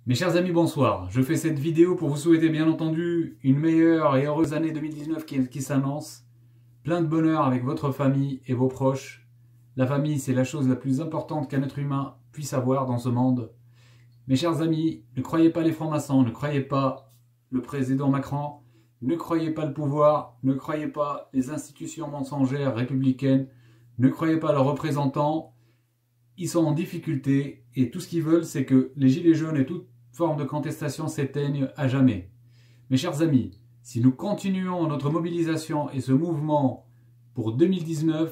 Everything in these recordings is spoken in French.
Mes chers amis, bonsoir. Je fais cette vidéo pour vous souhaiter bien entendu une meilleure et heureuse année 2019 qui s'annonce. Plein de bonheur avec votre famille et vos proches. La famille, c'est la chose la plus importante qu'un être humain puisse avoir dans ce monde. Mes chers amis, ne croyez pas les francs-maçons, ne croyez pas le président Macron, ne croyez pas le pouvoir, ne croyez pas les institutions mensongères républicaines, ne croyez pas leurs représentants. Ils sont en difficulté et tout ce qu'ils veulent, c'est que les gilets jaunes et toute forme de contestation s'éteignent à jamais. Mes chers amis, si nous continuons notre mobilisation et ce mouvement pour 2019,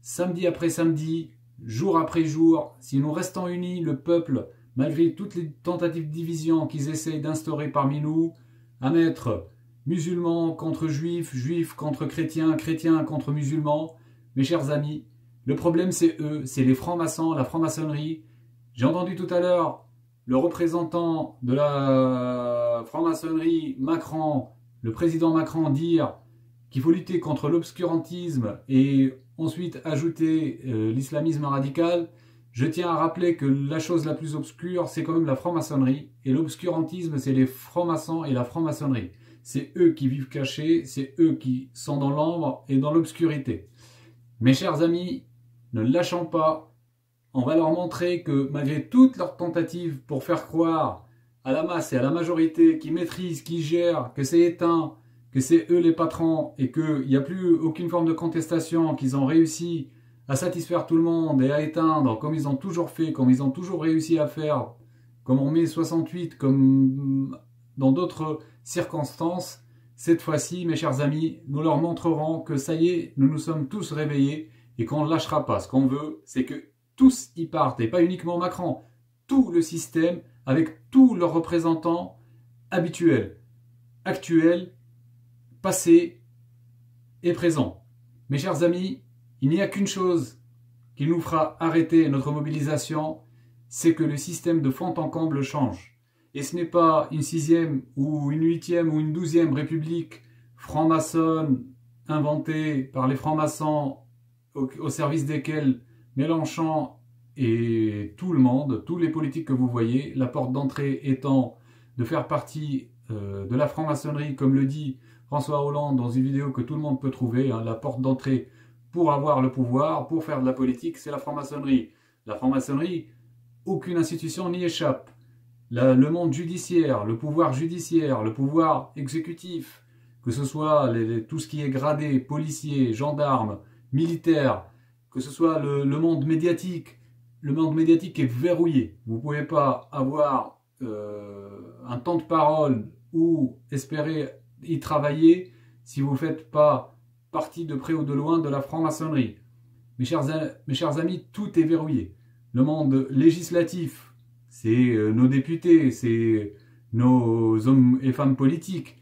samedi après samedi, jour après jour, si nous restons unis, le peuple, malgré toutes les tentatives de division qu'ils essayent d'instaurer parmi nous, à mettre musulmans contre juifs, juifs contre chrétiens, chrétiens contre musulmans, mes chers amis, le problème c'est eux, c'est les francs-maçons, la franc-maçonnerie. J'ai entendu tout à l'heure le représentant de la franc-maçonnerie, Macron, le président Macron, dire qu'il faut lutter contre l'obscurantisme et ensuite ajouter l'islamisme radical. Je tiens à rappeler que la chose la plus obscure, c'est quand même la franc-maçonnerie. Et l'obscurantisme, c'est les francs-maçons et la franc-maçonnerie. C'est eux qui vivent cachés, c'est eux qui sont dans l'ombre et dans l'obscurité. Mes chers amis, ne lâchons pas. On va leur montrer que malgré toutes leurs tentatives pour faire croire à la masse et à la majorité qui maîtrisent, qui gèrent, que c'est éteint, que c'est eux les patrons et qu'il n'y a plus aucune forme de contestation, qu'ils ont réussi à satisfaire tout le monde et à éteindre comme ils ont toujours fait, comme ils ont toujours réussi à faire, comme en mai 68, comme dans d'autres circonstances, cette fois-ci, mes chers amis, nous leur montrerons que ça y est, nous nous sommes tous réveillés et qu'on ne lâchera pas. Ce qu'on veut, c'est que tous y partent, et pas uniquement Macron, tout le système, avec tous leurs représentants habituels, actuels, passés et présents. Mes chers amis, il n'y a qu'une chose qui nous fera arrêter notre mobilisation, c'est que le système de fond en comble change. Et ce n'est pas une 6e ou une 8e ou une 12e république franc-maçonne inventée par les francs-maçons au service desquels Mélenchon et tout le monde, tous les politiques que vous voyez, la porte d'entrée étant de faire partie de la franc-maçonnerie, comme le dit François Hollande dans une vidéo que tout le monde peut trouver, hein, la porte d'entrée pour avoir le pouvoir, pour faire de la politique, c'est la franc-maçonnerie. La franc-maçonnerie, aucune institution n'y échappe. Le monde judiciaire, le pouvoir exécutif, que ce soit tout ce qui est gradé, policiers, gendarmes, militaires, que ce soit le monde médiatique est verrouillé. Vous ne pouvez pas avoir un temps de parole ou espérer y travailler si vous ne faites pas partie de près ou de loin de la franc-maçonnerie. Mes chers amis, tout est verrouillé. Le monde législatif, c'est nos députés, c'est nos hommes et femmes politiques.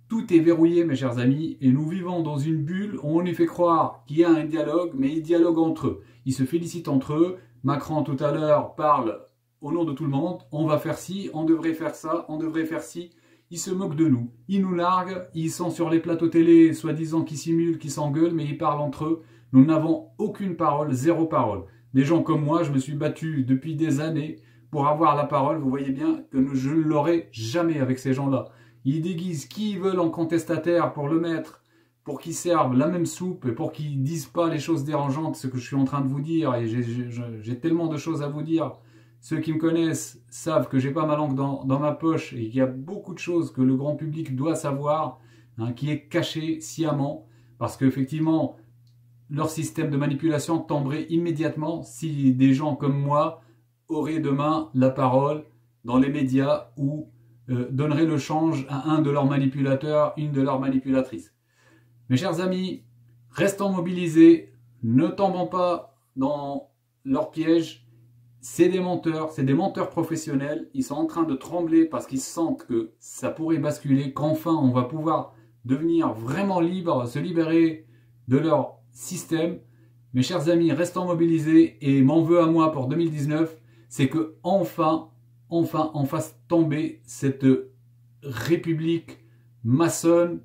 Tout est verrouillé, mes chers amis, et nous vivons dans une bulle où on nous fait croire qu'il y a un dialogue, mais ils dialoguent entre eux. Ils se félicitent entre eux. Macron, tout à l'heure, parle au nom de tout le monde. On va faire ci, on devrait faire ça, on devrait faire ci. Ils se moquent de nous. Ils nous larguent. Ils sont sur les plateaux télé, soi-disant qui simulent, qui s'engueulent, mais ils parlent entre eux. Nous n'avons aucune parole, zéro parole. Des gens comme moi, je me suis battu depuis des années pour avoir la parole. Vous voyez bien que je ne l'aurai jamais avec ces gens-là. Ils déguisent qui ils veulent en contestataire pour le mettre, pour qu'ils servent la même soupe et pour qu'ils ne disent pas les choses dérangeantes, ce que je suis en train de vous dire. Et j'ai tellement de choses à vous dire. Ceux qui me connaissent savent que j'ai pas ma langue dans ma poche et qu'il y a beaucoup de choses que le grand public doit savoir, hein, qui est caché sciemment, parce qu'effectivement, leur système de manipulation tomberait immédiatement si des gens comme moi auraient demain la parole dans les médias ou donnerait le change à un de leurs manipulateurs, une de leurs manipulatrices. Mes chers amis, restons mobilisés, ne tombons pas dans leur piège. C'est des menteurs professionnels. Ils sont en train de trembler parce qu'ils sentent que ça pourrait basculer, qu'enfin on va pouvoir devenir vraiment libre, se libérer de leur système. Mes chers amis, restons mobilisés et mon vœu à moi pour 2019, c'est que enfin on fasse tomber cette république maçonne,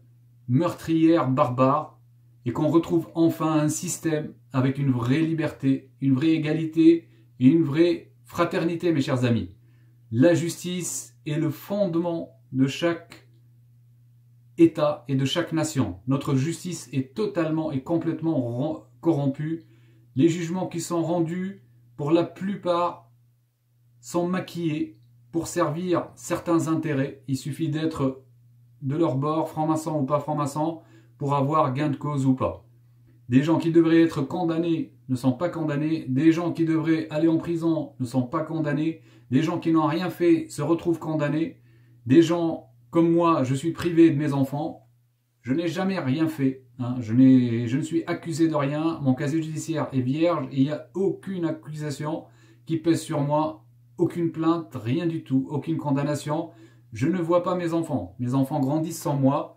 meurtrière, barbare, et qu'on retrouve enfin un système avec une vraie liberté, une vraie égalité et une vraie fraternité, mes chers amis. La justice est le fondement de chaque État et de chaque nation. Notre justice est totalement et complètement corrompue. Les jugements qui sont rendus, pour la plupart, sont maquillés pour servir certains intérêts. Il suffit d'être de leur bord, franc-maçon ou pas franc-maçon, pour avoir gain de cause ou pas. Des gens qui devraient être condamnés ne sont pas condamnés. Des gens qui devraient aller en prison ne sont pas condamnés. Des gens qui n'ont rien fait se retrouvent condamnés. Des gens comme moi, je suis privé de mes enfants. Je n'ai jamais rien fait. Hein. Je ne suis accusé de rien. Mon casier judiciaire est vierge et il n'y a aucune accusation qui pèse sur moi. Aucune plainte, rien du tout. Aucune condamnation. Je ne vois pas mes enfants. Mes enfants grandissent sans moi.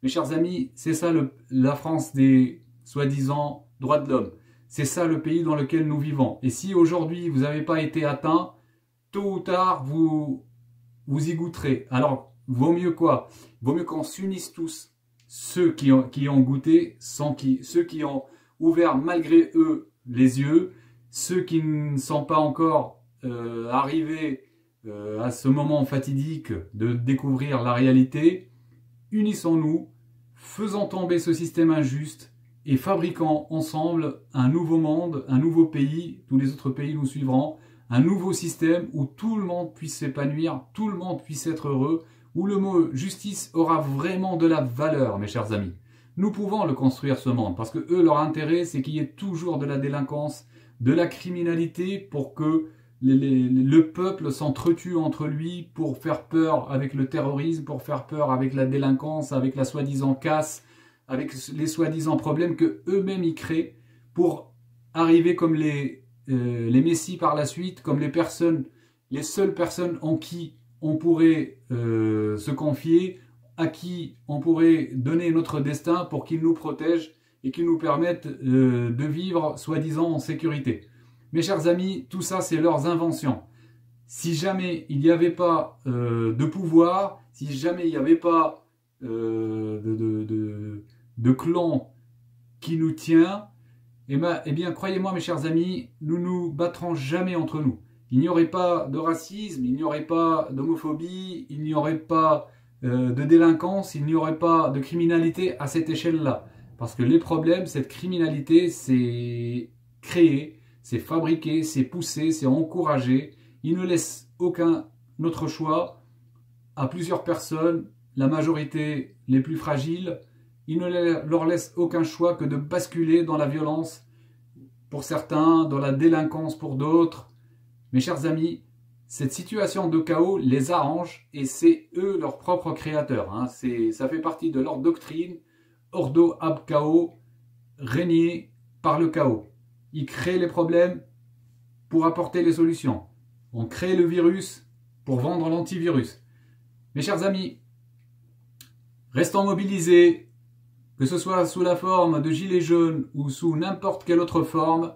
Mes chers amis, c'est ça la France des soi-disant droits de l'homme. C'est ça le pays dans lequel nous vivons. Et si aujourd'hui vous n'avez pas été atteint, tôt ou tard vous y goûterez. Alors, vaut mieux quoi? Vaut mieux qu'on s'unisse tous, ceux qui ont goûté, ceux qui ont ouvert malgré eux les yeux, ceux qui ne sont pas encore arrivés à ce moment fatidique de découvrir la réalité. Unissons-nous, faisons tomber ce système injuste et fabriquons ensemble un nouveau monde, un nouveau pays, tous les autres pays nous suivront, un nouveau système où tout le monde puisse s'épanouir, tout le monde puisse être heureux, où le mot justice aura vraiment de la valeur, mes chers amis. Nous pouvons le construire ce monde, parce que eux, leur intérêt, c'est qu'il y ait toujours de la délinquance, de la criminalité, pour que le peuple s'entretue entre lui, pour faire peur avec le terrorisme, pour faire peur avec la délinquance, avec la soi-disant casse, avec les soi-disant problèmes que eux-mêmes y créent, pour arriver comme les messies par la suite, comme les seules personnes en qui on pourrait se confier, à qui on pourrait donner notre destin pour qu'ils nous protègent et qu'ils nous permettent de vivre soi-disant en sécurité. Mes chers amis, tout ça c'est leurs inventions. Si jamais il n'y avait pas de pouvoir, si jamais il n'y avait pas de clan qui nous tient, eh bien, croyez-moi mes chers amis, nous nous battrons jamais entre nous. Il n'y aurait pas de racisme, il n'y aurait pas d'homophobie, il n'y aurait pas de délinquance, il n'y aurait pas de criminalité à cette échelle-là. Parce que les problèmes, cette criminalité, c'est créé, c'est fabriqué, c'est poussé, c'est encouragé. Il ne laisse aucun autre choix à plusieurs personnes, la majorité les plus fragiles. Il ne leur laisse aucun choix que de basculer dans la violence pour certains, dans la délinquance pour d'autres. Mes chers amis, cette situation de chaos les arrange et c'est eux leurs propres créateurs. Hein. Ça fait partie de leur doctrine, ordo ab chaos, régner par le chaos. Ils créent les problèmes pour apporter les solutions. On crée le virus pour vendre l'antivirus. Mes chers amis, restons mobilisés, que ce soit sous la forme de gilets jaunes ou sous n'importe quelle autre forme,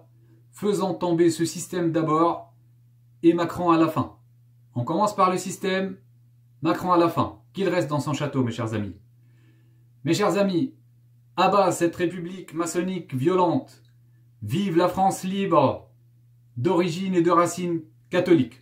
faisons tomber ce système d'abord et Macron à la fin. On commence par le système, Macron à la fin. Qu'il reste dans son château, mes chers amis. Mes chers amis, à bas cette république maçonnique violente. Vive la France libre, d'origine et de racines catholiques.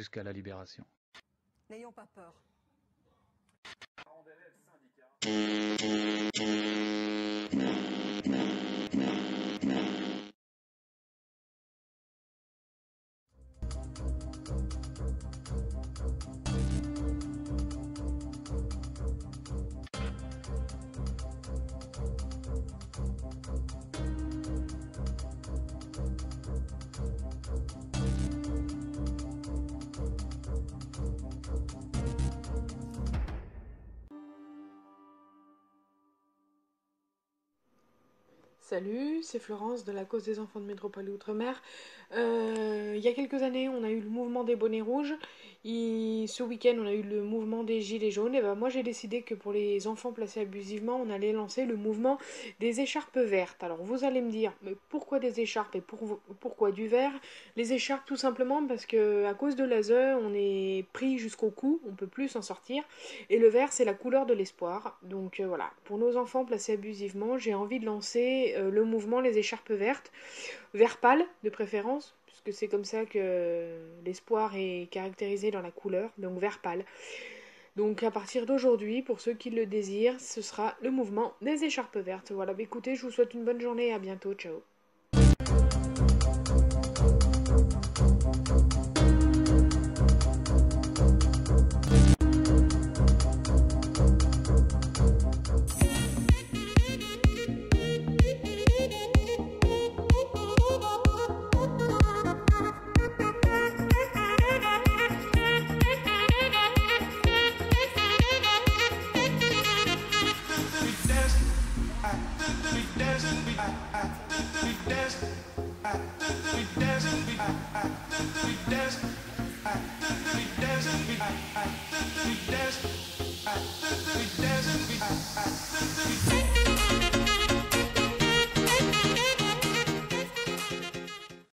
jusqu'à la libération. N'ayons pas peur. Salut, c'est Florence de la cause des enfants de métropole et outre-mer. Il y a quelques années, on a eu le mouvement des bonnets rouges. Ce week-end, on a eu le mouvement des gilets jaunes. Et ben moi, j'ai décidé que pour les enfants placés abusivement, on allait lancer le mouvement des écharpes vertes. Alors vous allez me dire, mais pourquoi des écharpes et pourquoi du vert? Les écharpes, tout simplement parce que à cause de l'ASE, on est pris jusqu'au cou, on peut plus s'en sortir. Et le vert, c'est la couleur de l'espoir. Donc voilà, pour nos enfants placés abusivement, j'ai envie de lancer le mouvement Les écharpes vertes, vert pâle de préférence, puisque c'est comme ça que l'espoir est caractérisé dans la couleur, donc vert pâle. Donc à partir d'aujourd'hui, pour ceux qui le désirent, ce sera le mouvement des écharpes vertes. Voilà, écoutez, je vous souhaite une bonne journée et à bientôt, ciao. We dancing,